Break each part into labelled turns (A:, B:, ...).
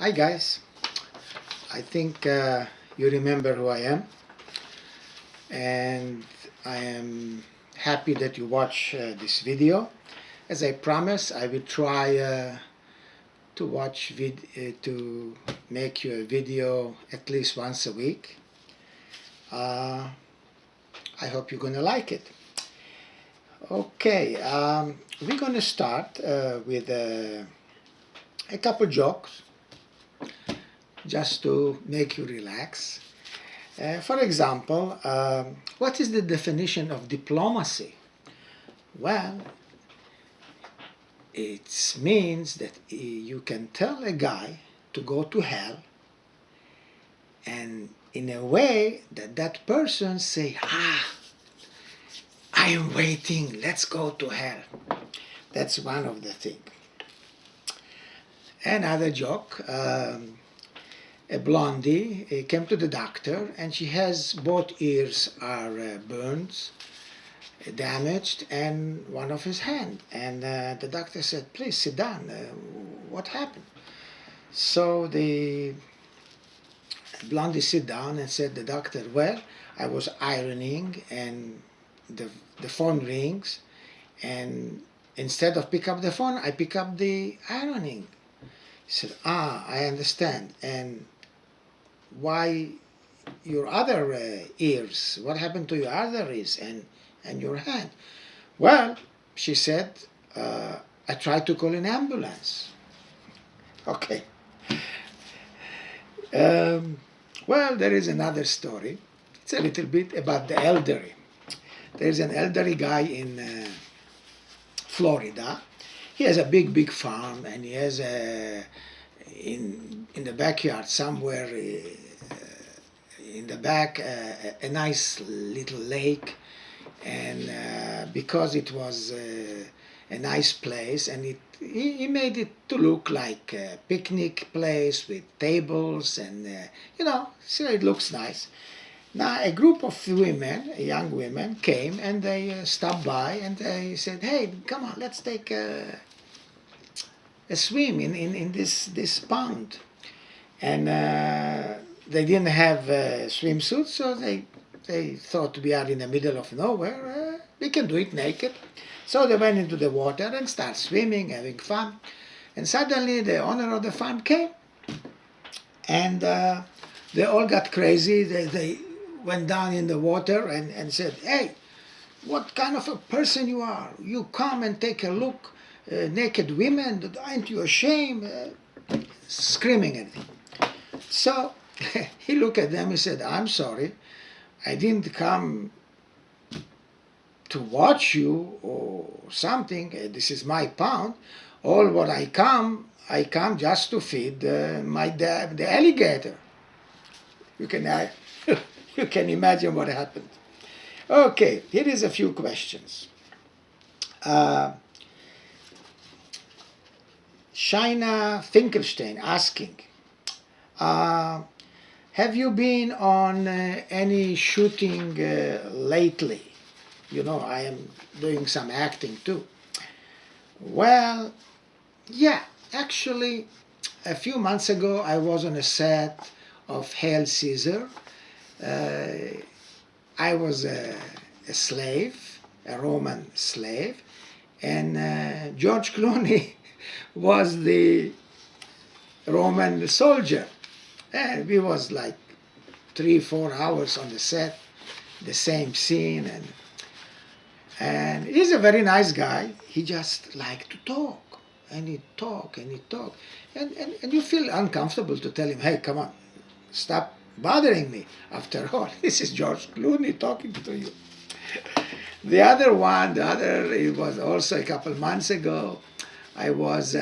A: Hi guys, I think you remember who I am, and I am happy that you watch this video. As I promised, I will try to make you a video at least once a week. I hope you're gonna like it. Okay, we're gonna start with a couple jokes just to make you relax. For example, what is the definition of diplomacy? Well, it means that you can tell a guy to go to hell, and in a way that that person say, I am waiting, let's go to hell. That's one of the things. Another joke, a blondie came to the doctor and she has both ears are burned, damaged, and one of his hand. And the doctor said, please sit down. What happened? So the blondie sit down and said, the doctor, well, I was ironing and the phone rings, and instead of pick up the phone, I pick up the ironing. He said, I understand. And why your other ears? What happened to your other ears and your hand? Well, she said, I tried to call an ambulance. Okay. Well, there is another story. It's a little bit about the elderly. There's an elderly guy in Florida. He has a big farm, and he has in the backyard somewhere in the back a nice little lake. And because it was a nice place, and he made it to look like a picnic place with tables and so it looks nice. Now a group of women, young women, came and they stopped by and they said, hey, come on, let's take a swim in this pond. And they didn't have swimsuits, so they thought we are in the middle of nowhere, we can do it naked. So they went into the water and started swimming, having fun. And suddenly the owner of the farm came, and they all got crazy. They went down in the water and said, hey, what kind of a person you are? You come and take a look, naked women, aren't you ashamed? Screaming at him. So he looked at them and said, I'm sorry, I didn't come to watch you or something. This is my pound. All what I come just to feed the alligator. You can you can imagine what happened. Okay, here is a few questions. Shaina Finkelstein asking, have you been on any shooting lately? You know, I am doing some acting too. Well, yeah, actually, a few months ago I was on a set of Hail Caesar. I was a slave, a Roman slave, and George Clooney was the Roman soldier. And we was like 3-4 hours on the set, the same scene, and he's a very nice guy. He just liked to talk, and he'd talk, and he'd talk. And you feel uncomfortable to tell him, hey, come on, stop bothering me. After all, this is George Clooney talking to you. It was also a couple months ago. I was,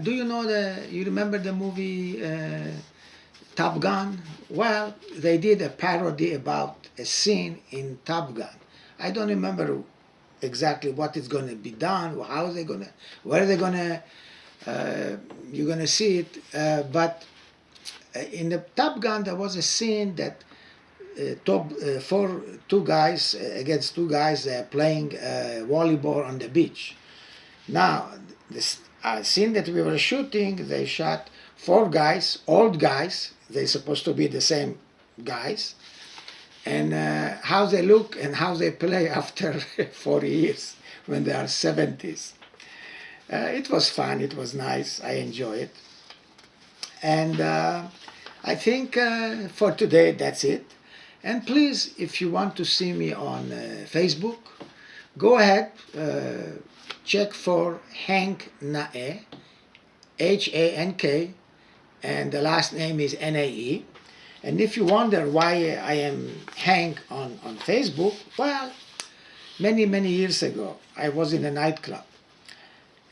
A: do you remember the movie Top Gun? Well, they did a parody about a scene in Top Gun. I don't remember exactly what is going to be done, how they're going to, where they're going to, you're going to see it. But in the Top Gun, there was a scene that two guys against two guys playing volleyball on the beach. Now, scene that we were shooting, they shot 4 guys, old guys. They're supposed to be the same guys, and how they look and how they play after 40 years when they are 70s. It was fun. It was nice. I enjoy it. And I think for today that's it. And please, if you want to see me on Facebook, go ahead, check for Hank Nae, Hank, and the last name is Nae. And if you wonder why I am Hank on Facebook, well, many, many years ago, I was in a nightclub.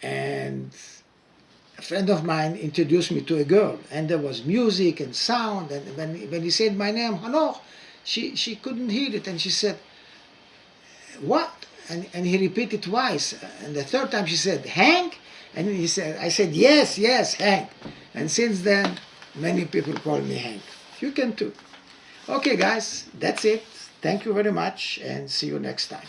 A: And a friend of mine introduced me to a girl, and there was music and sound. And when he said my name, Hanoch, she couldn't hear it, and she said, "What?" And he repeated twice. And the third time she said, "Hank?" And I said, "Yes, yes, Hank." And since then, many people call me Hank. You can too. Okay, guys, that's it. Thank you very much, and see you next time.